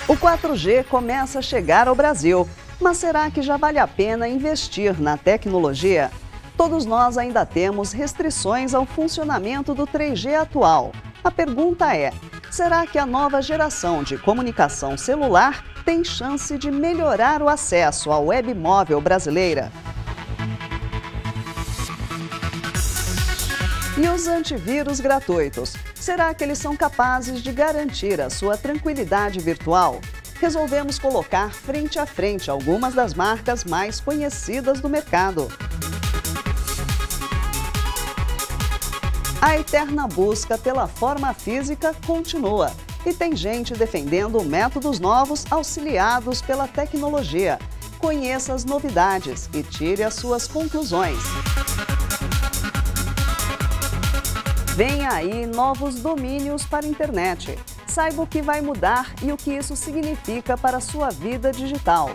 O 4G começa a chegar ao Brasil, mas será que já vale a pena investir na tecnologia? Todos nós ainda temos restrições ao funcionamento do 3G atual. A pergunta é, será que a nova geração de comunicação celular tem chance de melhorar o acesso à web móvel brasileira? E os antivírus gratuitos? Será que eles são capazes de garantir a sua tranquilidade virtual? Resolvemos colocar frente a frente algumas das marcas mais conhecidas do mercado. A eterna busca pela forma física continua e tem gente defendendo métodos novos auxiliados pela tecnologia. Conheça as novidades e tire as suas conclusões. Vem aí novos domínios para a internet. Saiba o que vai mudar e o que isso significa para a sua vida digital.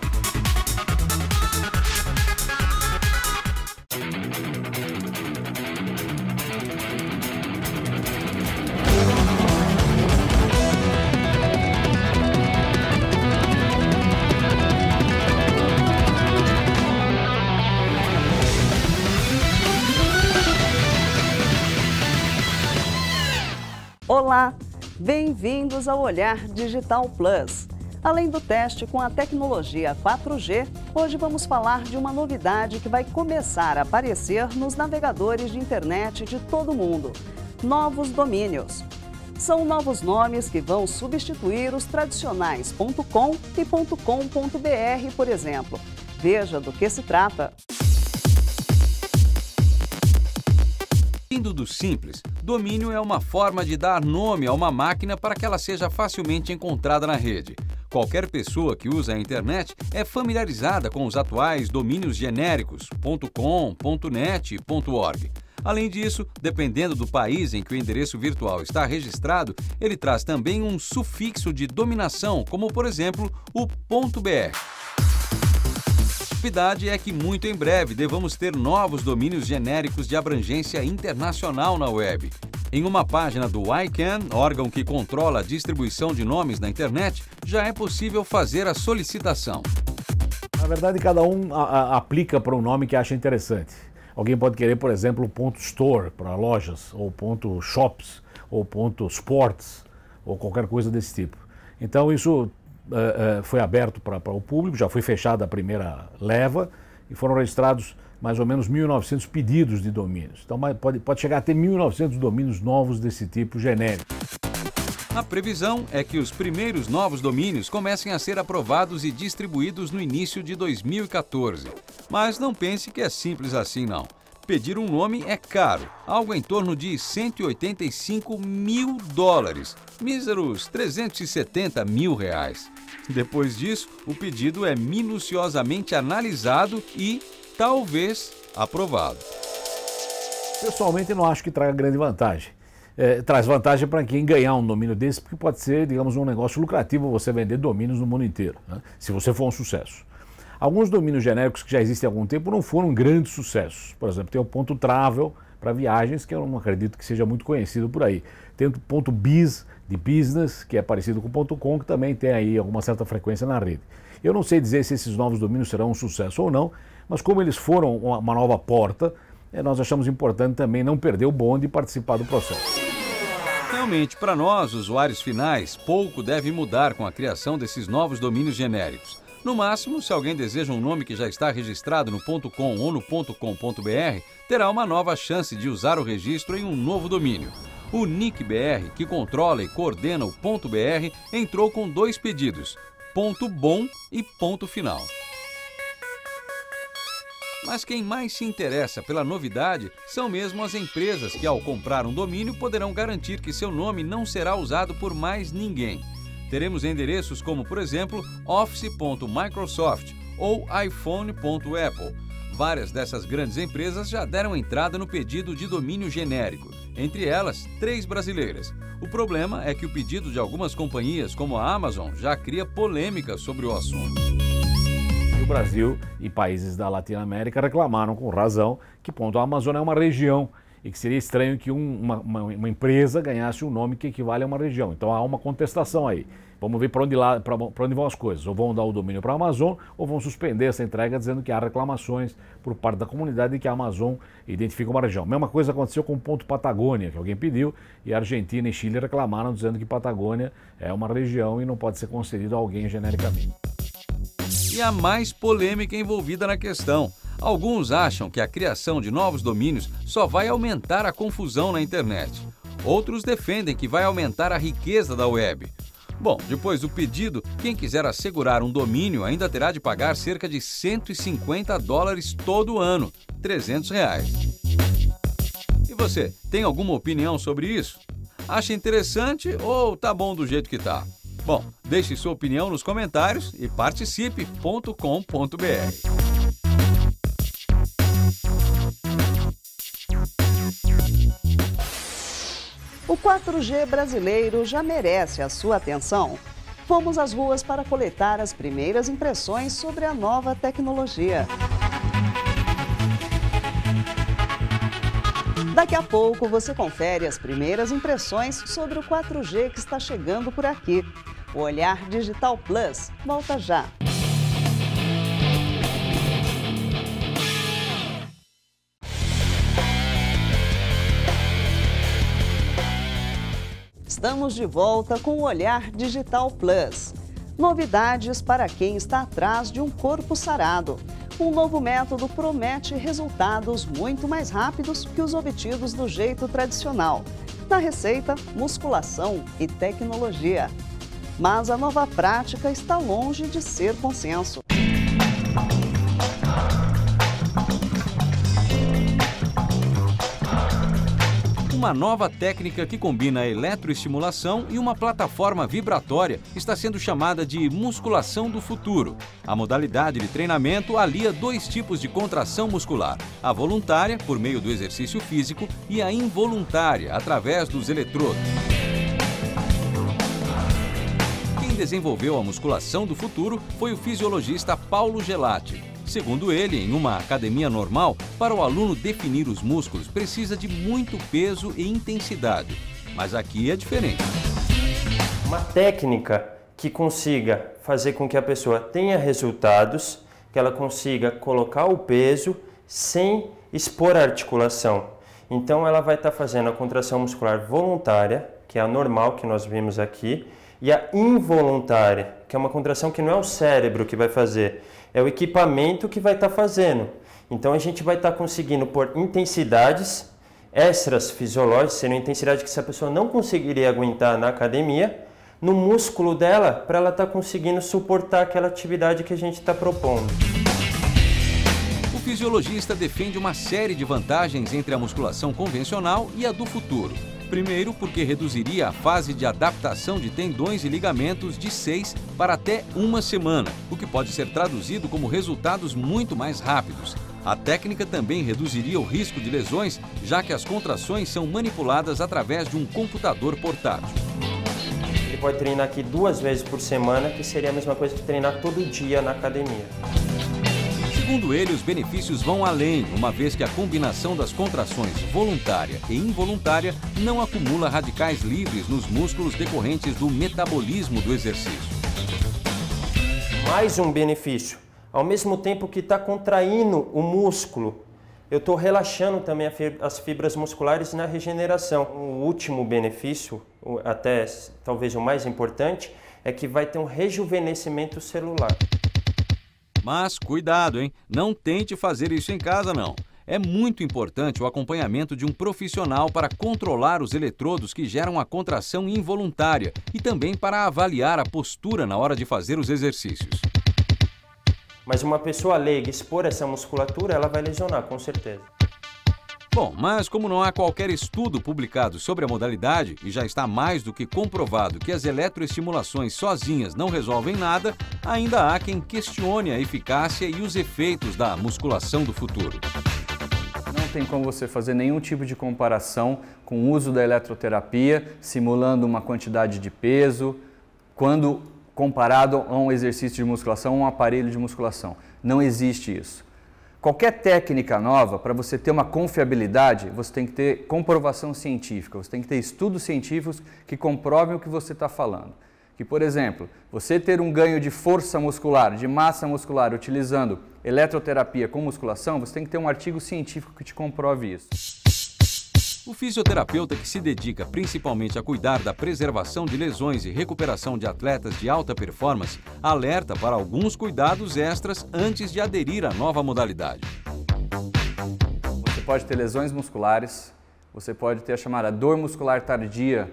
Olá, bem-vindos ao Olhar Digital Plus. Além do teste com a tecnologia 4G, hoje vamos falar de uma novidade que vai começar a aparecer nos navegadores de internet de todo o mundo: novos domínios. São novos nomes que vão substituir os tradicionais .com e .com.br, por exemplo. Veja do que se trata. Indo do simples, domínio é uma forma de dar nome a uma máquina para que ela seja facilmente encontrada na rede. Qualquer pessoa que usa a internet é familiarizada com os atuais domínios genéricos .com, .net e .org. Além disso, dependendo do país em que o endereço virtual está registrado, ele traz também um sufixo de dominação, como por exemplo o .br. A novidade é que muito em breve devamos ter novos domínios genéricos de abrangência internacional na web. Em uma página do ICANN, órgão que controla a distribuição de nomes na internet, já é possível fazer a solicitação. Na verdade, cada um aplica para um nome que acha interessante. Alguém pode querer, por exemplo, .store para lojas, ou .shops, ou .sports, ou qualquer coisa desse tipo. Então isso foi aberto para o público, já foi fechada a primeira leva e foram registrados mais ou menos 1.900 pedidos de domínios. Então pode chegar a ter 1.900 domínios novos desse tipo genérico. A previsão é que os primeiros novos domínios comecem a ser aprovados e distribuídos no início de 2014. Mas não pense que é simples assim não. Pedir um nome é caro, algo em torno de $185 mil, míseros R$370 mil. Depois disso, o pedido é minuciosamente analisado e, talvez, aprovado. Pessoalmente, não acho que traga grande vantagem. Traz vantagem para quem ganhar um domínio desse, porque pode ser, digamos, um negócio lucrativo você vender domínios no mundo inteiro, né? Se você for um sucesso. Alguns domínios genéricos que já existem há algum tempo não foram grandes sucessos. Por exemplo, tem o .travel para viagens, que eu não acredito que seja muito conhecido por aí. Tem o .biz, de business, que é parecido com o .com, que também tem aí alguma certa frequência na rede. Eu não sei dizer se esses novos domínios serão um sucesso ou não, mas como eles foram uma nova porta, nós achamos importante também não perder o bonde e participar do processo. Realmente, para nós, usuários finais, pouco deve mudar com a criação desses novos domínios genéricos. No máximo, se alguém deseja um nome que já está registrado no .com ou no .com.br, terá uma nova chance de usar o registro em um novo domínio. O NICBR, que controla e coordena o .br, entrou com 2 pedidos, .bom e .final. Mas quem mais se interessa pela novidade são mesmo as empresas que, ao comprar um domínio, poderão garantir que seu nome não será usado por mais ninguém. Teremos endereços como, por exemplo, office.microsoft ou iphone.apple. Várias dessas grandes empresas já deram entrada no pedido de domínio genérico, entre elas 3 brasileiras. O problema é que o pedido de algumas companhias, como a Amazon, já cria polêmica sobre o assunto. O Brasil e países da Latinoamérica reclamaram com razão que a Amazônia é uma região e que seria estranho que uma empresa ganhasse um nome que equivale a uma região. Então há uma contestação aí. Vamos ver para onde vão as coisas. Ou vão dar o domínio para a Amazon, ou vão suspender essa entrega dizendo que há reclamações por parte da comunidade de que a Amazon identifica uma região. A mesma coisa aconteceu com o ponto Patagônia, que alguém pediu, e a Argentina e Chile reclamaram dizendo que Patagônia é uma região e não pode ser concedido a alguém genericamente. E há mais polêmica envolvida na questão. Alguns acham que a criação de novos domínios só vai aumentar a confusão na internet. Outros defendem que vai aumentar a riqueza da web. Bom, depois do pedido, quem quiser assegurar um domínio ainda terá de pagar cerca de $150 todo ano, R$300. E você, tem alguma opinião sobre isso? Acha interessante ou tá bom do jeito que tá? Bom, deixe sua opinião nos comentários e participe.com.br. O 4G brasileiro já merece a sua atenção. Fomos às ruas para coletar as primeiras impressões sobre a nova tecnologia. Daqui a pouco você confere as primeiras impressões sobre o 4G que está chegando por aqui. O Olhar Digital Plus volta já. Estamos de volta com o Olhar Digital Plus. Novidades para quem está atrás de um corpo sarado. Um novo método promete resultados muito mais rápidos que os obtidos do jeito tradicional. Na receita, musculação e tecnologia. Mas a nova prática está longe de ser consenso. Uma nova técnica que combina a eletroestimulação e uma plataforma vibratória está sendo chamada de musculação do futuro. A modalidade de treinamento alia dois tipos de contração muscular: a voluntária, por meio do exercício físico, e a involuntária, através dos eletrodos. Quem desenvolveu a musculação do futuro foi o fisiologista Paulo Gelati. Segundo ele, em uma academia normal, para o aluno definir os músculos precisa de muito peso e intensidade. Mas aqui é diferente. Uma técnica que consiga fazer com que a pessoa tenha resultados, que ela consiga colocar o peso sem expor a articulação. Então ela vai estar fazendo a contração muscular voluntária, que é a normal que nós vimos aqui, e a involuntária, que é uma contração que não é o cérebro que vai fazer, é o equipamento que vai estar fazendo. Então a gente vai estar conseguindo pôr intensidades extras fisiológicas, seriam intensidades que essa pessoa não conseguiria aguentar na academia, no músculo dela, para ela estar conseguindo suportar aquela atividade que a gente está propondo. O fisiologista defende uma série de vantagens entre a musculação convencional e a do futuro. Primeiro, porque reduziria a fase de adaptação de tendões e ligamentos de 6 para até 1 semana, o que pode ser traduzido como resultados muito mais rápidos. A técnica também reduziria o risco de lesões, já que as contrações são manipuladas através de um computador portátil. Ele pode treinar aqui 2 vezes por semana, que seria a mesma coisa que treinar todo dia na academia. Segundo ele, os benefícios vão além, uma vez que a combinação das contrações voluntária e involuntária não acumula radicais livres nos músculos decorrentes do metabolismo do exercício. Mais um benefício. Ao mesmo tempo que está contraindo o músculo, eu estou relaxando também as fibras musculares na regeneração. O último benefício, até talvez o mais importante, é que vai ter um rejuvenescimento celular. Mas cuidado, hein? Não tente fazer isso em casa, não. É muito importante o acompanhamento de um profissional para controlar os eletrodos que geram a contração involuntária e também para avaliar a postura na hora de fazer os exercícios. Mas uma pessoa leiga expor essa musculatura, ela vai lesionar, com certeza. Bom, mas como não há qualquer estudo publicado sobre a modalidade e já está mais do que comprovado que as eletroestimulações sozinhas não resolvem nada, ainda há quem questione a eficácia e os efeitos da musculação do futuro. Não tem como você fazer nenhum tipo de comparação com o uso da eletroterapia, simulando uma quantidade de peso, quando comparado a um exercício de musculação, um aparelho de musculação. Não existe isso. Qualquer técnica nova, para você ter uma confiabilidade, você tem que ter comprovação científica, você tem que ter estudos científicos que comprovem o que você está falando. Que, por exemplo, você ter um ganho de força muscular, de massa muscular, utilizando eletroterapia com musculação, você tem que ter um artigo científico que te comprove isso. O fisioterapeuta que se dedica principalmente a cuidar da preservação de lesões e recuperação de atletas de alta performance alerta para alguns cuidados extras antes de aderir à nova modalidade. Você pode ter lesões musculares, você pode ter a chamada dor muscular tardia,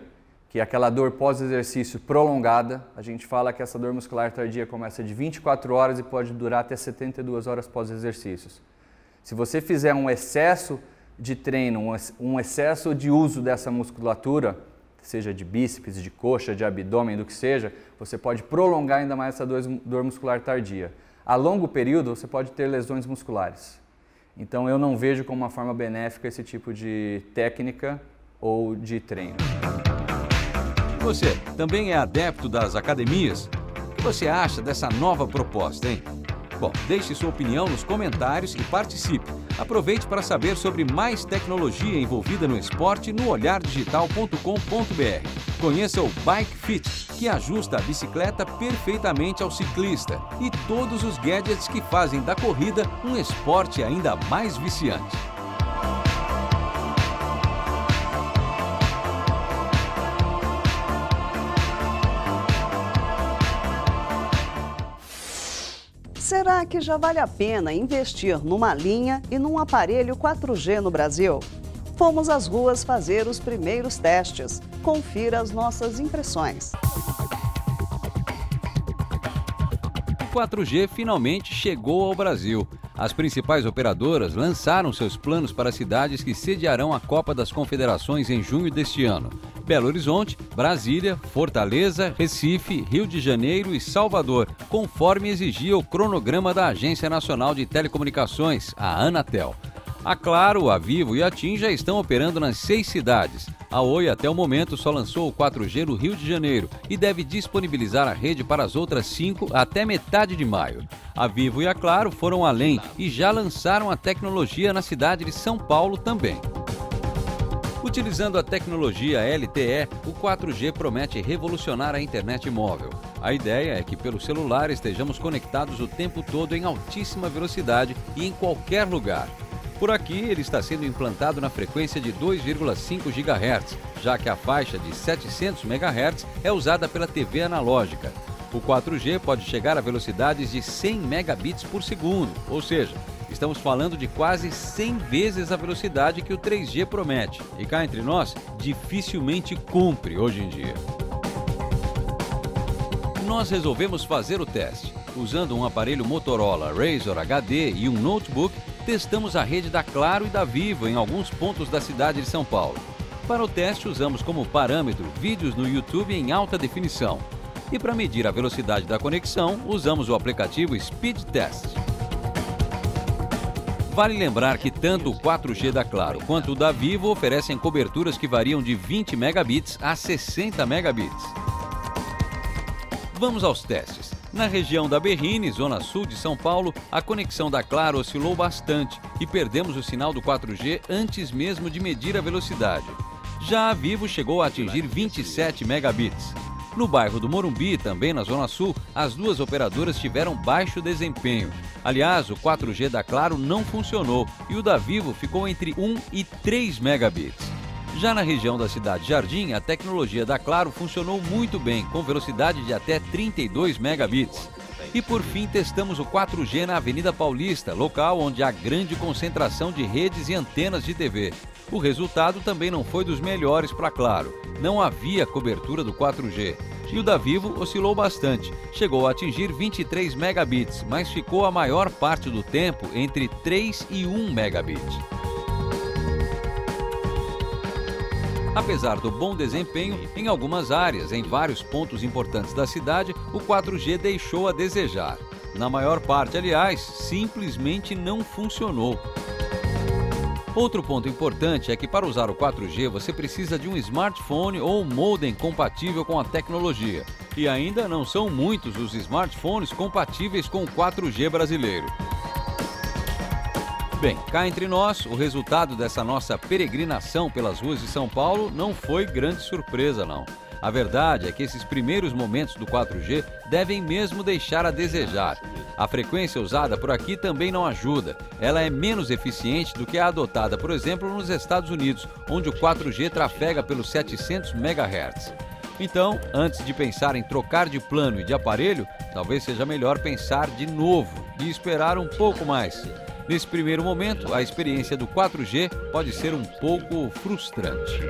que é aquela dor pós-exercício prolongada. A gente fala que essa dor muscular tardia começa de 24 horas e pode durar até 72 horas pós-exercícios. Se você fizer um excesso de treino, um excesso de uso dessa musculatura, seja de bíceps, de coxa, de abdômen, do que seja, você pode prolongar ainda mais essa dor muscular tardia. A longo período, você pode ter lesões musculares. Então, eu não vejo como uma forma benéfica esse tipo de técnica ou de treino. Você também é adepto das academias? O que você acha dessa nova proposta, hein? Bom, deixe sua opinião nos comentários e participe. Aproveite para saber sobre mais tecnologia envolvida no esporte no olhardigital.com.br. Conheça o Bike Fit, que ajusta a bicicleta perfeitamente ao ciclista, e todos os gadgets que fazem da corrida um esporte ainda mais viciante. Será que já vale a pena investir numa linha e num aparelho 4G no Brasil? Fomos às ruas fazer os primeiros testes. Confira as nossas impressões. O 4G finalmente chegou ao Brasil. As principais operadoras lançaram seus planos para cidades que sediarão a Copa das Confederações em junho deste ano. Belo Horizonte, Brasília, Fortaleza, Recife, Rio de Janeiro e Salvador, conforme exigia o cronograma da Agência Nacional de Telecomunicações, a Anatel. A Claro, a Vivo e a TIM já estão operando nas 6 cidades. A Oi, até o momento, só lançou o 4G no Rio de Janeiro e deve disponibilizar a rede para as outras 5 até metade de maio. A Vivo e a Claro foram além e já lançaram a tecnologia na cidade de São Paulo também. Utilizando a tecnologia LTE, o 4G promete revolucionar a internet móvel. A ideia é que pelo celular estejamos conectados o tempo todo em altíssima velocidade e em qualquer lugar. Por aqui, ele está sendo implantado na frequência de 2,5 GHz, já que a faixa de 700 MHz é usada pela TV analógica. O 4G pode chegar a velocidades de 100 megabits por segundo, ou seja, estamos falando de quase 100 vezes a velocidade que o 3G promete. E cá entre nós, dificilmente cumpre hoje em dia. Nós resolvemos fazer o teste. Usando um aparelho Motorola Razr HD e um notebook, testamos a rede da Claro e da Vivo em alguns pontos da cidade de São Paulo. Para o teste, usamos como parâmetro vídeos no YouTube em alta definição. E para medir a velocidade da conexão, usamos o aplicativo Speed Test. Vale lembrar que tanto o 4G da Claro quanto o da Vivo oferecem coberturas que variam de 20 megabits a 60 megabits. Vamos aos testes. Na região da Berrini, zona sul de São Paulo, a conexão da Claro oscilou bastante e perdemos o sinal do 4G antes mesmo de medir a velocidade. Já a Vivo chegou a atingir 27 megabits. No bairro do Morumbi, também na zona sul, as duas operadoras tiveram baixo desempenho. Aliás, o 4G da Claro não funcionou e o da Vivo ficou entre 1 e 3 megabits. Já na região da Cidade Jardim, a tecnologia da Claro funcionou muito bem, com velocidade de até 32 megabits. E por fim, testamos o 4G na Avenida Paulista, local onde há grande concentração de redes e antenas de TV. O resultado também não foi dos melhores para a Claro. Não havia cobertura do 4G. E o da Vivo oscilou bastante. Chegou a atingir 23 megabits, mas ficou a maior parte do tempo entre 3 e 1 megabit. Apesar do bom desempenho, em algumas áreas, em vários pontos importantes da cidade, o 4G deixou a desejar. Na maior parte, aliás, simplesmente não funcionou. Outro ponto importante é que para usar o 4G você precisa de um smartphone ou um modem compatível com a tecnologia. E ainda não são muitos os smartphones compatíveis com o 4G brasileiro. Bem, cá entre nós, o resultado dessa nossa peregrinação pelas ruas de São Paulo não foi grande surpresa, não. A verdade é que esses primeiros momentos do 4G devem mesmo deixar a desejar. A frequência usada por aqui também não ajuda. Ela é menos eficiente do que a adotada, por exemplo, nos Estados Unidos, onde o 4G trafega pelos 700 MHz. Então, antes de pensar em trocar de plano e de aparelho, talvez seja melhor pensar de novo e esperar um pouco mais. Nesse primeiro momento, a experiência do 4G pode ser um pouco frustrante.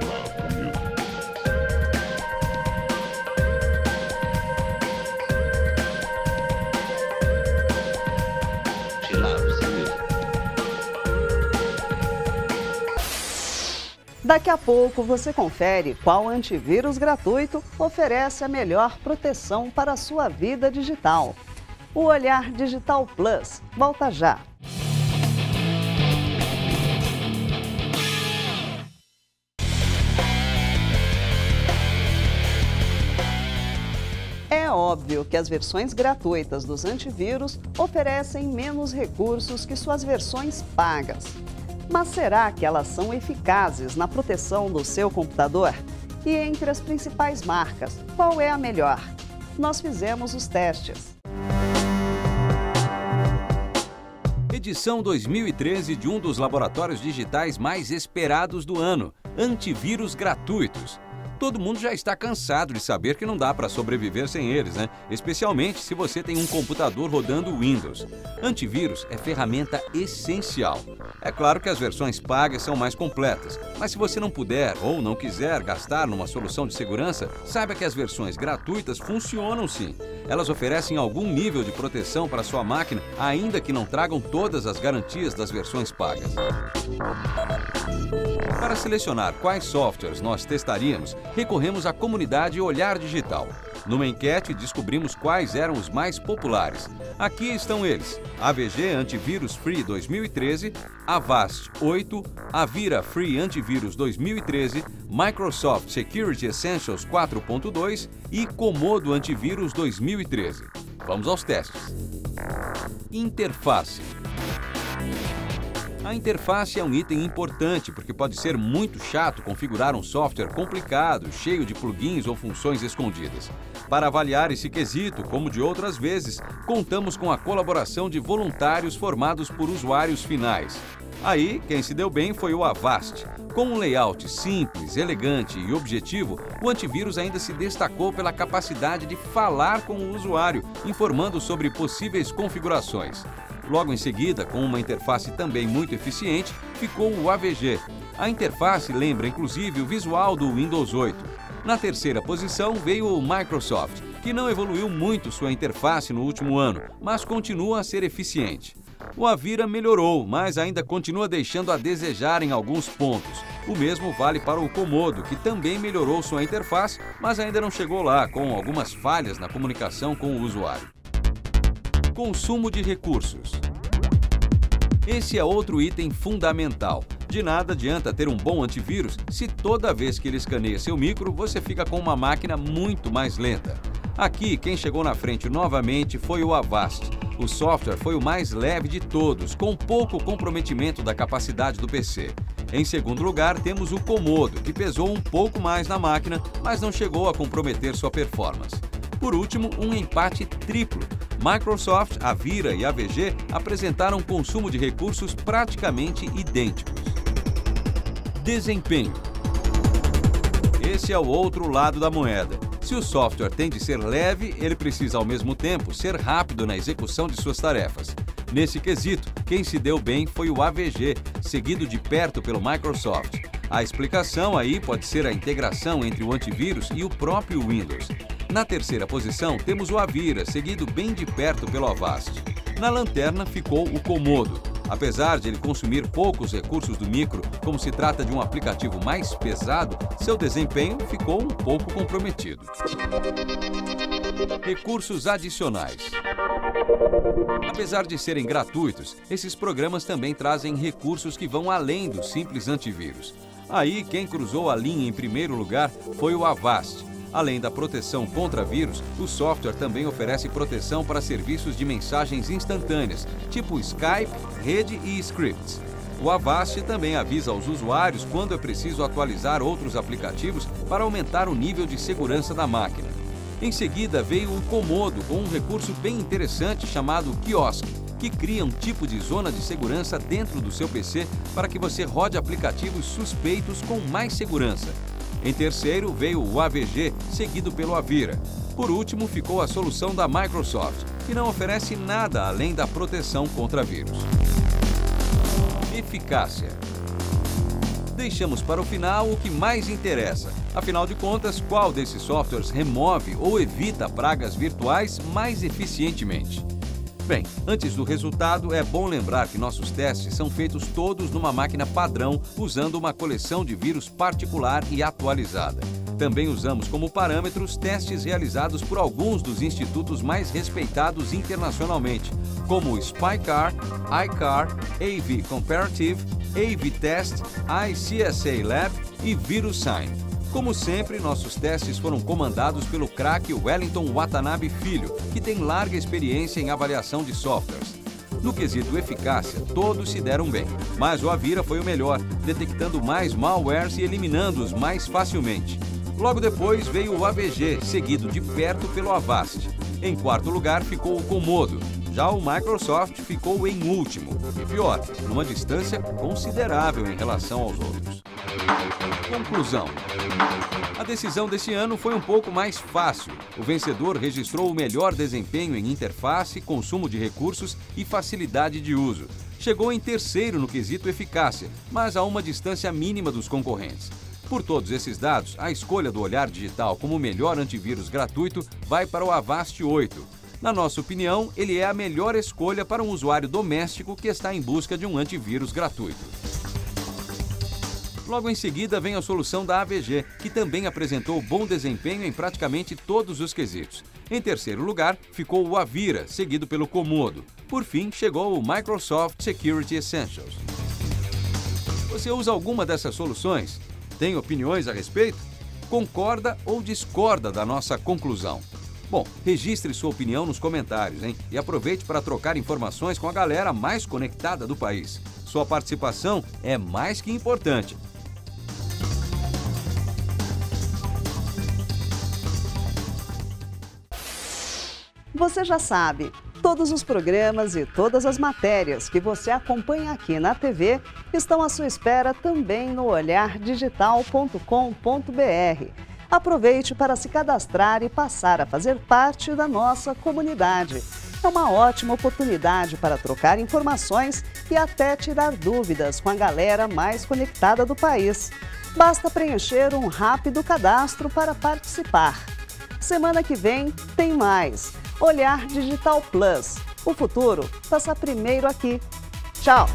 Daqui a pouco você confere qual antivírus gratuito oferece a melhor proteção para a sua vida digital. O Olhar Digital Plus volta já. É óbvio que as versões gratuitas dos antivírus oferecem menos recursos que suas versões pagas. Mas será que elas são eficazes na proteção do seu computador? E entre as principais marcas, qual é a melhor? Nós fizemos os testes. Edição 2013 de um dos laboratórios digitais mais esperados do ano, antivírus gratuitos. Todo mundo já está cansado de saber que não dá para sobreviver sem eles, né? Especialmente se você tem um computador rodando Windows. Antivírus é ferramenta essencial. É claro que as versões pagas são mais completas, mas se você não puder ou não quiser gastar numa solução de segurança, saiba que as versões gratuitas funcionam sim. Elas oferecem algum nível de proteção para a sua máquina, ainda que não tragam todas as garantias das versões pagas. Para selecionar quais softwares nós testaríamos, recorremos à comunidade Olhar Digital. Numa enquete, descobrimos quais eram os mais populares. Aqui estão eles: AVG Antivírus Free 2013, Avast 8, Avira Free Antivírus 2013, Microsoft Security Essentials 4.2 e Comodo Antivírus 2013. Vamos aos testes. Interface. A interface é um item importante porque pode ser muito chato configurar um software complicado, cheio de plugins ou funções escondidas. Para avaliar esse quesito, como de outras vezes, contamos com a colaboração de voluntários formados por usuários finais. Aí, quem se deu bem foi o Avast. Com um layout simples, elegante e objetivo, o antivírus ainda se destacou pela capacidade de falar com o usuário, informando sobre possíveis configurações. Logo em seguida, com uma interface também muito eficiente, ficou o AVG. A interface lembra inclusive o visual do Windows 8. Na terceira posição veio o Microsoft, que não evoluiu muito sua interface no último ano, mas continua a ser eficiente. O Avira melhorou, mas ainda continua deixando a desejar em alguns pontos. O mesmo vale para o Comodo, que também melhorou sua interface, mas ainda não chegou lá, com algumas falhas na comunicação com o usuário. Consumo de recursos. Esse é outro item fundamental. De nada adianta ter um bom antivírus se toda vez que ele escaneia seu micro, você fica com uma máquina muito mais lenta. Aqui, quem chegou na frente novamente foi o Avast. O software foi o mais leve de todos, com pouco comprometimento da capacidade do PC. Em segundo lugar, temos o Comodo, que pesou um pouco mais na máquina, mas não chegou a comprometer sua performance. Por último, um empate triplo. Microsoft, Avira e AVG apresentaram consumo de recursos praticamente idênticos. Desempenho. Esse é o outro lado da moeda. Se o software tem de ser leve, ele precisa ao mesmo tempo ser rápido na execução de suas tarefas. Nesse quesito, quem se deu bem foi o AVG, seguido de perto pelo Microsoft. A explicação aí pode ser a integração entre o antivírus e o próprio Windows. Na terceira posição, temos o Avira, seguido bem de perto pelo Avast. Na lanterna ficou o Comodo. Apesar de ele consumir poucos recursos do micro, como se trata de um aplicativo mais pesado, seu desempenho ficou um pouco comprometido. Recursos adicionais. Apesar de serem gratuitos, esses programas também trazem recursos que vão além do simples antivírus. Aí, quem cruzou a linha em primeiro lugar foi o Avast. Além da proteção contra vírus, o software também oferece proteção para serviços de mensagens instantâneas, tipo Skype, rede e scripts. O Avast também avisa aos usuários quando é preciso atualizar outros aplicativos para aumentar o nível de segurança da máquina. Em seguida veio o Comodo com um recurso bem interessante chamado Kiosk, que cria um tipo de zona de segurança dentro do seu PC para que você rode aplicativos suspeitos com mais segurança. Em terceiro veio o AVG, seguido pelo Avira. Por último ficou a solução da Microsoft, que não oferece nada além da proteção contra vírus. Eficácia. Deixamos para o final o que mais interessa. Afinal de contas, qual desses softwares remove ou evita pragas virtuais mais eficientemente? Bem, antes do resultado, é bom lembrar que nossos testes são feitos todos numa máquina padrão, usando uma coleção de vírus particular e atualizada. Também usamos como parâmetros testes realizados por alguns dos institutos mais respeitados internacionalmente, como o SpyCar, iCar, AV Comparative, AV Test, ICSA Lab e VirusSign. Como sempre, nossos testes foram comandados pelo craque Wellington Watanabe Filho, que tem larga experiência em avaliação de softwares. No quesito eficácia, todos se deram bem, mas o Avira foi o melhor, detectando mais malwares e eliminando-os mais facilmente. Logo depois veio o AVG, seguido de perto pelo Avast. Em quarto lugar ficou o Comodo. Já o Microsoft ficou em último, e pior, numa distância considerável em relação aos outros. Conclusão. A decisão desse ano foi um pouco mais fácil. O vencedor registrou o melhor desempenho em interface, consumo de recursos e facilidade de uso. Chegou em terceiro no quesito eficácia, mas a uma distância mínima dos concorrentes. Por todos esses dados, a escolha do Olhar Digital como o melhor antivírus gratuito vai para o Avast 8. Na nossa opinião, ele é a melhor escolha para um usuário doméstico que está em busca de um antivírus gratuito. Logo em seguida vem a solução da AVG, que também apresentou bom desempenho em praticamente todos os quesitos. Em terceiro lugar ficou o Avira, seguido pelo Comodo. Por fim, chegou o Microsoft Security Essentials. Você usa alguma dessas soluções? Tem opiniões a respeito? Concorda ou discorda da nossa conclusão? Bom, registre sua opinião nos comentários, hein? E aproveite para trocar informações com a galera mais conectada do país. Sua participação é mais que importante. Você já sabe, todos os programas e todas as matérias que você acompanha aqui na TV estão à sua espera também no olhardigital.com.br. Aproveite para se cadastrar e passar a fazer parte da nossa comunidade. É uma ótima oportunidade para trocar informações e até tirar dúvidas com a galera mais conectada do país. Basta preencher um rápido cadastro para participar. Semana que vem tem mais. Olhar Digital Plus. O futuro passa primeiro aqui. Tchau!